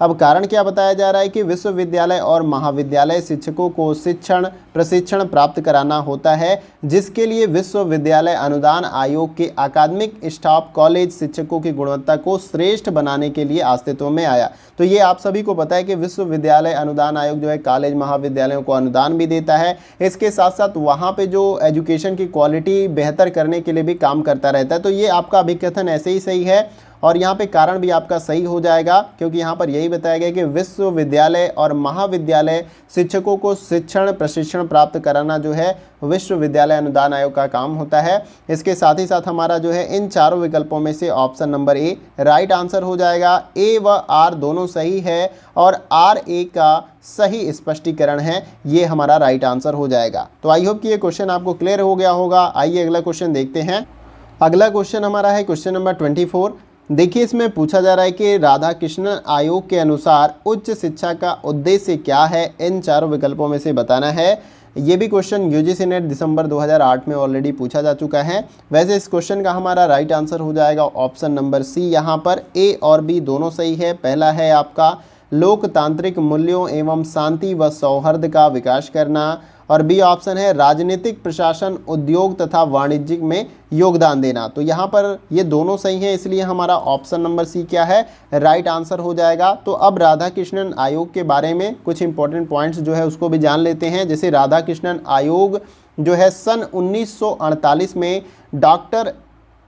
अब कारण क्या बताया जा रहा है कि विश्वविद्यालय और महाविद्यालय शिक्षकों को शिक्षण प्रशिक्षण प्राप्त कराना होता है, जिसके लिए विश्वविद्यालय अनुदान आयोग के अकादमिक स्टाफ कॉलेज शिक्षकों की गुणवत्ता को श्रेष्ठ बनाने के लिए अस्तित्व में आया। तो ये आप सभी को पता है कि विश्वविद्यालय अनुदान आयोग जो है कॉलेज महाविद्यालयों को अनुदान भी देता है, इसके साथ साथ वहाँ पे जो एजुकेशन की क्वालिटी बेहतर करने के लिए भी काम करता रहता है। तो ये आपका अभिकथन ऐसे ही सही है, और यहाँ पे कारण भी आपका सही हो जाएगा, क्योंकि यहाँ पर यही बताया गया कि विश्वविद्यालय और महाविद्यालय शिक्षकों को शिक्षण प्रशिक्षण प्राप्त कराना जो है विश्वविद्यालय अनुदान आयोग का काम होता है। इसके साथ ही साथ हमारा जो है इन चारों विकल्पों में से option number A right answer हो जाएगा। ए व आर दोनों सही है और आर ए का सही स्पष्टीकरण है, ये हमारा राइट आंसर हो जाएगा। तो आई होप कि ये क्वेश्चन आपको क्लियर हो गया होगा। आइए अगला क्वेश्चन देखते हैं। अगला क्वेश्चन हमारा है क्वेश्चन नंबर 24। देखिए इसमें पूछा जा रहा है कि राधाकृष्णन आयोग के अनुसार उच्च शिक्षा का उद्देश्य क्या है, इन चारों विकल्पों में से बताना है। ये भी क्वेश्चन यूजीसी नेट दिसंबर 2008 में ऑलरेडी पूछा जा चुका है। वैसे इस क्वेश्चन का हमारा राइट आंसर हो जाएगा ऑप्शन नंबर सी। यहाँ पर ए और बी दोनों सही है। पहला है आपका लोकतांत्रिक मूल्यों एवं शांति व सौहार्द का विकास करना, और बी ऑप्शन है राजनीतिक प्रशासन उद्योग तथा वाणिज्य में योगदान देना। तो यहाँ पर ये दोनों सही हैं, इसलिए हमारा ऑप्शन नंबर सी क्या है, राइट आंसर हो जाएगा। तो अब राधाकृष्णन आयोग के बारे में कुछ इंपॉर्टेंट पॉइंट्स जो है उसको भी जान लेते हैं। जैसे राधाकृष्णन आयोग जो है सन 1948 में डॉक्टर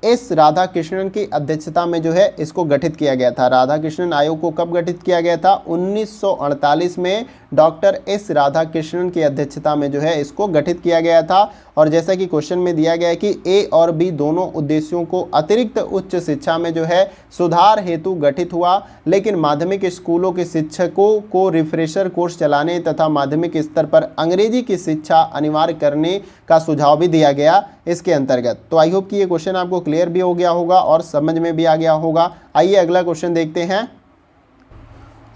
एस राधाकृष्णन की अध्यक्षता में जो है इसको गठित किया गया था। राधाकृष्णन आयोग को कब गठित किया गया था? 1948 में डॉक्टर एस राधाकृष्णन की अध्यक्षता में जो है इसको गठित किया गया था। और जैसा कि क्वेश्चन में दिया गया है कि ए और बी दोनों उद्देश्यों को अतिरिक्त उच्च शिक्षा में जो है सुधार हेतु गठित हुआ, लेकिन माध्यमिक स्कूलों के शिक्षकों को रिफ्रेशर कोर्स चलाने तथा माध्यमिक स्तर पर अंग्रेजी की शिक्षा अनिवार्य करने का सुझाव भी दिया गया इसके अंतर्गत। तो आई होप कि ये क्वेश्चन आपको क्लियर भी हो गया होगा और समझ में भी आ गया होगा। आइए अगला क्वेश्चन देखते हैं।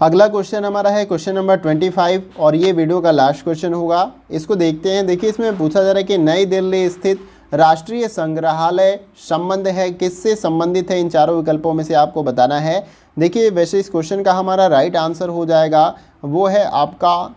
अगला क्वेश्चन हमारा है क्वेश्चन नंबर 25 और ये वीडियो का लास्ट क्वेश्चन होगा। इसको देखते हैं। देखिए इसमें पूछा जा रहा है कि नई दिल्ली स्थित राष्ट्रीय संग्रहालय संबंध है, किससे संबंधित है? इन चारों विकल्पों में से आपको बताना है। देखिए वैसे इस क्वेश्चन का हमारा राइट आंसर हो जाएगा, वो है आपका,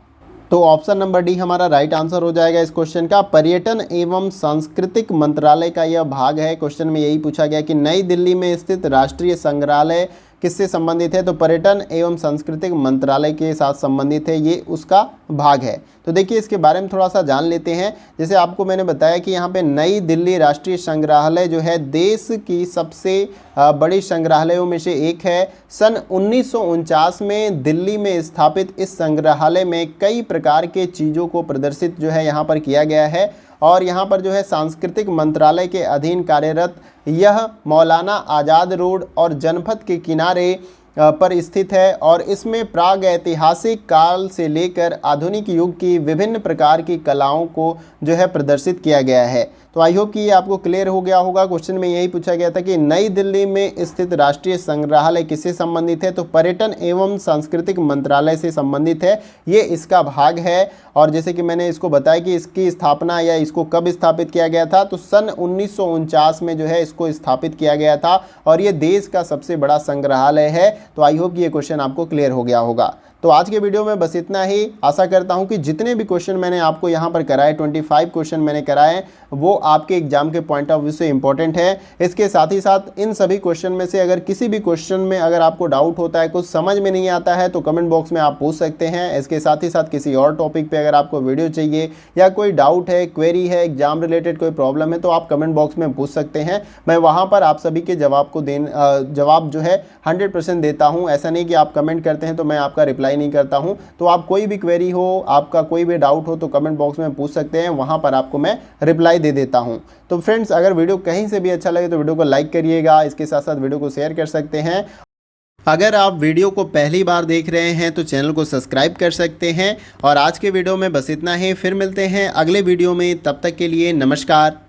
तो ऑप्शन नंबर डी हमारा राइट आंसर हो जाएगा इस क्वेश्चन का। पर्यटन एवं सांस्कृतिक मंत्रालय का यह भाग है। क्वेश्चन में यही पूछा गया कि नई दिल्ली में स्थित राष्ट्रीय संग्रहालय किससे संबंधित है? तो पर्यटन एवं सांस्कृतिक मंत्रालय के साथ संबंधित है, ये उसका भाग है। तो देखिए इसके बारे में थोड़ा सा जान लेते हैं। जैसे आपको मैंने बताया कि यहाँ पे नई दिल्ली राष्ट्रीय संग्रहालय जो है देश की सबसे बड़ी संग्रहालयों में से एक है। सन 1949 में दिल्ली में स्थापित इस संग्रहालय में कई प्रकार के चीज़ों को प्रदर्शित जो है यहाँ पर किया गया है। और यहाँ पर जो है सांस्कृतिक मंत्रालय के अधीन कार्यरत यह मौलाना आज़ाद रोड और जनपथ के किनारे पर स्थित है, और इसमें प्राग ऐतिहासिक काल से लेकर आधुनिक युग की विभिन्न प्रकार की कलाओं को जो है प्रदर्शित किया गया है। तो आई होप कि ये आपको क्लियर हो गया होगा। क्वेश्चन में यही पूछा गया था कि नई दिल्ली में स्थित राष्ट्रीय संग्रहालय किससे संबंधित है? तो पर्यटन एवं सांस्कृतिक मंत्रालय से संबंधित है, ये इसका भाग है। और जैसे कि मैंने इसको बताया कि इसकी स्थापना या इसको कब स्थापित किया गया था, तो सन 1949 में जो है इसको स्थापित किया गया था, और ये देश का सबसे बड़ा संग्रहालय है। तो आई होप कि ये क्वेश्चन आपको क्लियर हो गया होगा। तो आज के वीडियो में बस इतना ही। आशा करता हूं कि जितने भी क्वेश्चन मैंने आपको यहां पर कराए, 25 क्वेश्चन मैंने कराए, वो आपके एग्जाम के पॉइंट ऑफ व्यू से इंपॉर्टेंट है। इसके साथ ही साथ इन सभी क्वेश्चन में से अगर किसी भी क्वेश्चन में अगर आपको डाउट होता है, कुछ समझ में नहीं आता है, तो कमेंट बॉक्स में आप पूछ सकते हैं। इसके साथ ही साथ किसी और टॉपिक पे अगर आपको वीडियो चाहिए या कोई डाउट है, क्वेरी है, एग्जाम रिलेटेड कोई प्रॉब्लम है, तो आप कमेंट बॉक्स में पूछ सकते हैं। मैं वहाँ पर आप सभी के जवाब जो है 100% देता हूँ। ऐसा नहीं कि आप कमेंट करते हैं तो मैं आपका रिप्लाई नहीं करता हूँ। तो आप कोई भी क्वेरी हो, आपका कोई भी डाउट हो, तो कमेंट बॉक्स में पूछ सकते हैं, वहाँ पर आपको मैं रिप्लाई दे देता हूँ। तो फ्रेंड्स, अगर वीडियो कहीं से भी अच्छा लगे तो वीडियो को लाइक करिएगा। इसके साथ साथ वीडियो को शेयर कर सकते हैं। अगर आप वीडियो को पहली बार देख रहे हैं तो चैनल को सब्सक्राइब कर सकते हैं। और आज के वीडियो में बस इतना ही। फिर मिलते हैं अगले वीडियो में, तब तक के लिए नमस्कार।